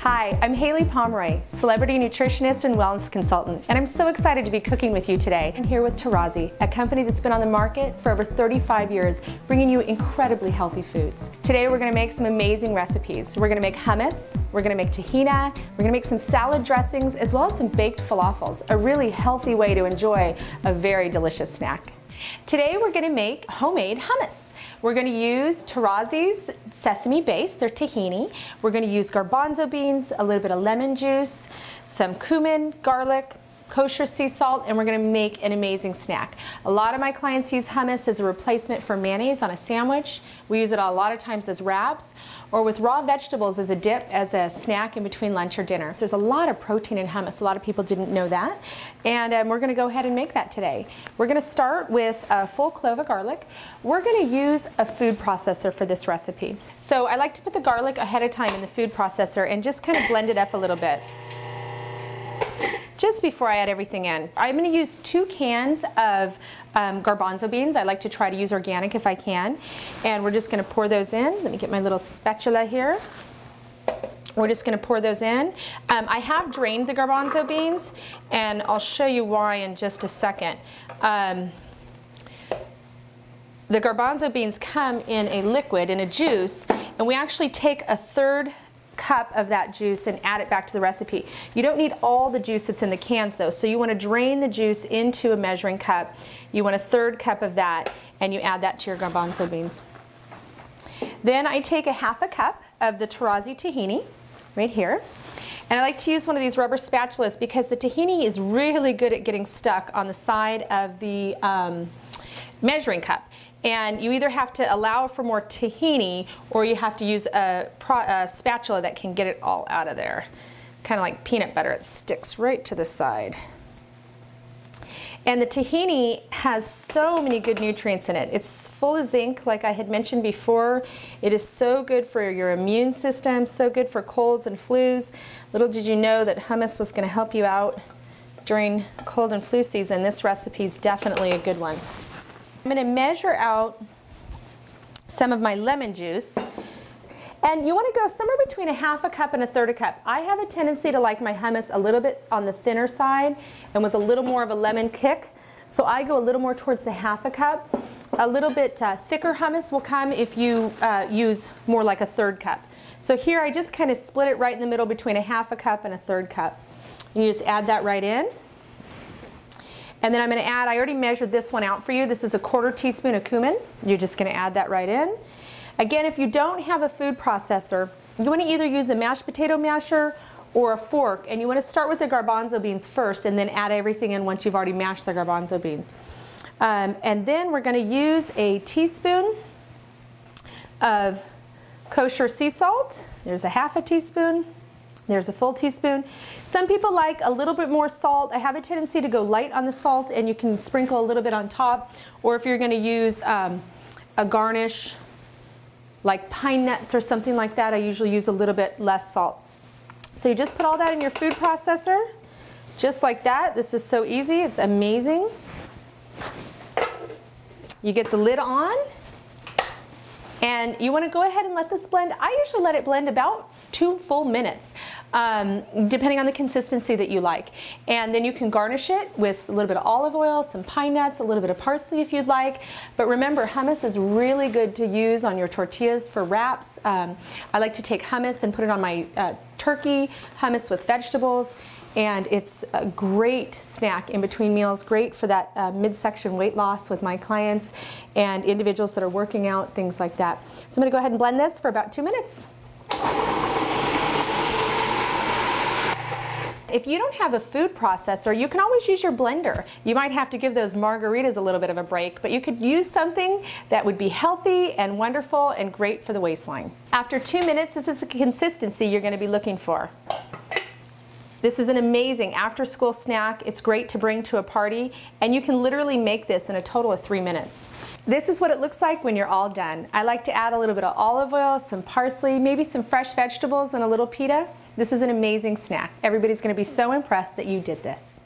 Hi, I'm Haylie Pomroy, celebrity nutritionist and wellness consultant, and I'm so excited to be cooking with you today. I'm here with Tarazi, a company that's been on the market for over 35 years, bringing you incredibly healthy foods. Today we're going to make some amazing recipes. We're going to make hummus, we're going to make tahina, we're going to make some salad dressings, as well as some baked falafels, a really healthy way to enjoy a very delicious snack. Today we're going to make homemade hummus. We're going to use Tarazi's sesame base, their tahini. We're going to use garbanzo beans, a little bit of lemon juice, some cumin, garlic, kosher sea salt, and we're going to make an amazing snack. A lot of my clients use hummus as a replacement for mayonnaise on a sandwich. We use it a lot of times as wraps, or with raw vegetables as a dip, as a snack in between lunch or dinner. There's a lot of protein in hummus. A lot of people didn't know that. And we're going to go ahead and make that today. We're going to start with a full clove of garlic. We're going to use a food processor for this recipe. So I like to put the garlic ahead of time in the food processor and just kind of blend it up a little bit just before I add everything in. I'm going to use 2 cans of garbanzo beans. I like to try to use organic if I can. And we're just going to pour those in. Let me get my little spatula here. We're just going to pour those in. I have drained the garbanzo beans, and I'll show you why in just a second. The garbanzo beans come in a liquid, in a juice, and we actually take a 1/3 cup of that juice and add it back to the recipe. You don't need all the juice that's in the cans though, so you want to drain the juice into a measuring cup. You want a 1/3 cup of that, and you add that to your garbanzo beans. Then I take a 1/2 cup of the Tarazi tahini, right here, and I like to use one of these rubber spatulas because the tahini is really good at getting stuck on the side of the measuring cup. And you either have to allow for more tahini, or you have to use a spatula that can get it all out of there. Kind of like peanut butter, it sticks right to the side. And the tahini has so many good nutrients in it. It's full of zinc, like I had mentioned before. It is so good for your immune system, so good for colds and flus. Little did you know that hummus was going to help you out during cold and flu season. This recipe is definitely a good one. I'm going to measure out some of my lemon juice, and you want to go somewhere between a 1/2 cup and a 1/3 cup. I have a tendency to like my hummus a little bit on the thinner side and with a little more of a lemon kick, so I go a little more towards the 1/2 cup. A little bit thicker hummus will come if you use more like a 1/3 cup. So here I just kind of split it right in the middle between a 1/2 cup and a 1/3 cup. You just add that right in. And then I'm going to add, I already measured this one out for you. This is a 1/4 teaspoon of cumin. You're just going to add that right in. Again, if you don't have a food processor, you want to either use a mashed potato masher or a fork, and you want to start with the garbanzo beans first and then add everything in once you've already mashed the garbanzo beans. And then we're going to use a teaspoon of kosher sea salt. There's a 1/2 teaspoon. There's a full teaspoon. Some people like a little bit more salt. I have a tendency to go light on the salt, and you can sprinkle a little bit on top. Or if you're going to use a garnish like pine nuts or something like that, I usually use a little bit less salt. So you just put all that in your food processor, just like that. This is so easy. It's amazing. You get the lid on, and you want to go ahead and let this blend. I usually let it blend about 2 full minutes, depending on the consistency that you like. And then you can garnish it with a little bit of olive oil, some pine nuts, a little bit of parsley if you'd like. But remember, hummus is really good to use on your tortillas for wraps. I like to take hummus and put it on my turkey, hummus with vegetables. And it's a great snack in between meals, great for that midsection weight loss with my clients and individuals that are working out, things like that. So I'm going to go ahead and blend this for about 2 minutes. If you don't have a food processor, you can always use your blender. You might have to give those margaritas a little bit of a break, but you could use something that would be healthy and wonderful and great for the waistline. After 2 minutes, this is the consistency you're going to be looking for. This is an amazing after-school snack. It's great to bring to a party, and you can literally make this in a total of 3 minutes. This is what it looks like when you're all done. I like to add a little bit of olive oil, some parsley, maybe some fresh vegetables, and a little pita. This is an amazing snack. Everybody's going to be so impressed that you did this.